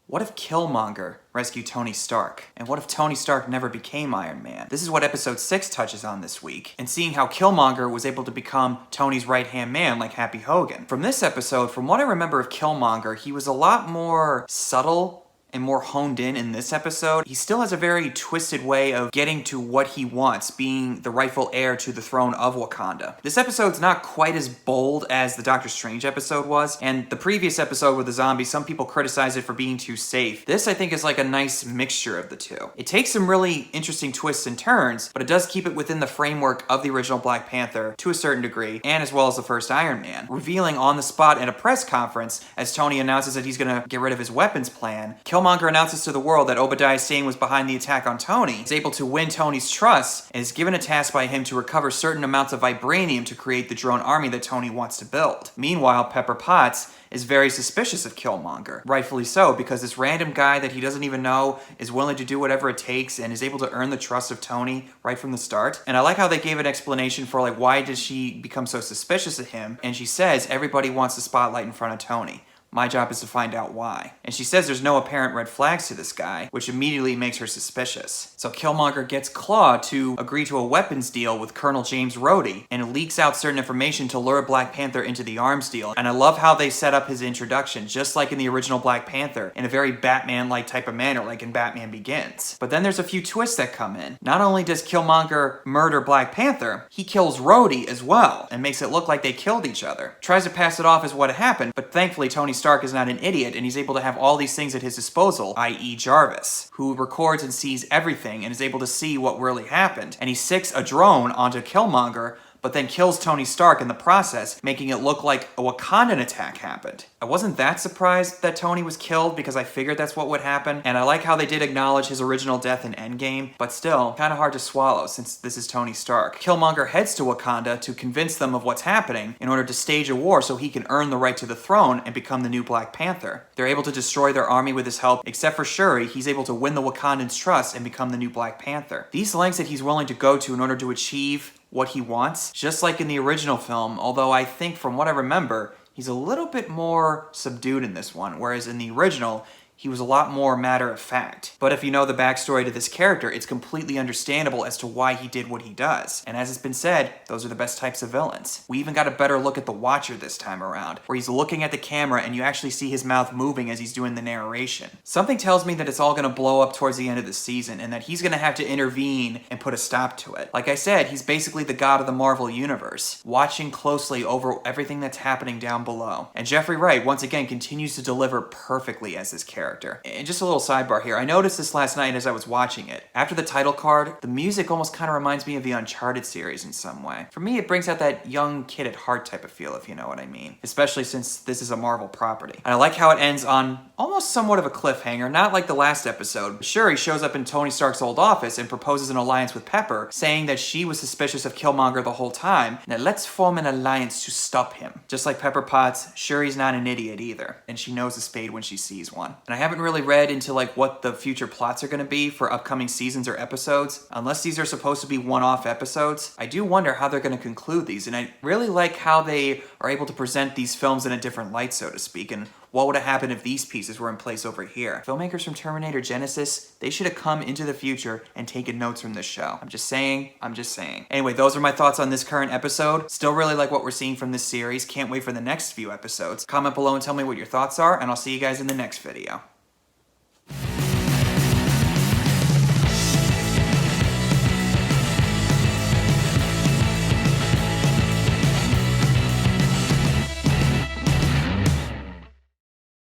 What if Killmonger rescued Tony Stark? And what if Tony Stark never became Iron Man? This is what episode 6 touches on this week, and seeing how Killmonger was able to become Tony's right-hand man like Happy Hogan. From this episode, from what I remember of Killmonger, he was a lot more subtle and more honed in this episode. He still has a very twisted way of getting to what he wants, being the rightful heir to the throne of Wakanda. This episode's not quite as bold as the Doctor Strange episode was, and the previous episode with the zombies, some people criticize it for being too safe. This, I think, is like a nice mixture of the two. It takes some really interesting twists and turns, but it does keep it within the framework of the original Black Panther to a certain degree, and as well as the first Iron Man. Revealing on the spot at a press conference, as Tony announces that he's gonna get rid of his weapons plan, Killmonger announces to the world that Obadiah Stane was behind the attack on Tony, is able to win Tony's trust, and is given a task by him to recover certain amounts of vibranium to create the drone army that Tony wants to build. Meanwhile, Pepper Potts is very suspicious of Killmonger. Rightfully so, because this random guy that he doesn't even know is willing to do whatever it takes and is able to earn the trust of Tony right from the start. And I like how they gave an explanation for like why did she become so suspicious of him, and she says everybody wants the spotlight in front of Tony. My job is to find out why. And she says there's no apparent red flags to this guy, which immediately makes her suspicious. So Killmonger gets Claw to agree to a weapons deal with Colonel James Rhodey, and leaks out certain information to lure Black Panther into the arms deal. And I love how they set up his introduction, just like in the original Black Panther, in a very Batman-like type of manner, like in Batman Begins. But then there's a few twists that come in. Not only does Killmonger murder Black Panther, he kills Rhodey as well, and makes it look like they killed each other. Tries to pass it off as what happened, but thankfully Tony Stark is not an idiot, and he's able to have all these things at his disposal, i.e. Jarvis, who records and sees everything and is able to see what really happened. And he sicks a drone onto Killmonger, but then kills Tony Stark in the process, making it look like a Wakandan attack happened. I wasn't that surprised that Tony was killed because I figured that's what would happen, and I like how they did acknowledge his original death in Endgame, but still, kinda hard to swallow since this is Tony Stark. Killmonger heads to Wakanda to convince them of what's happening in order to stage a war so he can earn the right to the throne and become the new Black Panther. They're able to destroy their army with his help, except for Shuri. He's able to win the Wakandans' trust and become the new Black Panther. These lengths that he's willing to go to in order to achieve what he wants, just like in the original film, although I think from what I remember, he's a little bit more subdued in this one, whereas in the original, he was a lot more matter of fact. But if you know the backstory to this character, it's completely understandable as to why he did what he does. And as it's been said, those are the best types of villains. We even got a better look at the Watcher this time around, where he's looking at the camera and you actually see his mouth moving as he's doing the narration. Something tells me that it's all gonna blow up towards the end of the season and that he's gonna have to intervene and put a stop to it. Like I said, he's basically the god of the Marvel Universe, watching closely over everything that's happening down below. And Jeffrey Wright, once again, continues to deliver perfectly as this character. And just a little sidebar here, I noticed this last night as I was watching it. After the title card, the music almost kind of reminds me of the Uncharted series in some way. For me, it brings out that young kid at heart type of feel, if you know what I mean. Especially since this is a Marvel property. And I like how it ends on almost somewhat of a cliffhanger, not like the last episode. Shuri shows up in Tony Stark's old office and proposes an alliance with Pepper, saying that she was suspicious of Killmonger the whole time, and that let's form an alliance to stop him. Just like Pepper Potts, Shuri's not an idiot either, and she knows a spade when she sees one. And I haven't really read into like what the future plots are going to be for upcoming seasons or episodes. Unless these are supposed to be one-off episodes, I do wonder how they're going to conclude these, and I really like how they are able to present these films in a different light, so to speak, and what would have happened if these pieces were in place over here? Filmmakers from Terminator Genesis, they should have come into the future and taken notes from this show. I'm just saying. Anyway, those are my thoughts on this current episode. Still really like what we're seeing from this series. Can't wait for the next few episodes. Comment below and tell me what your thoughts are, and I'll see you guys in the next video.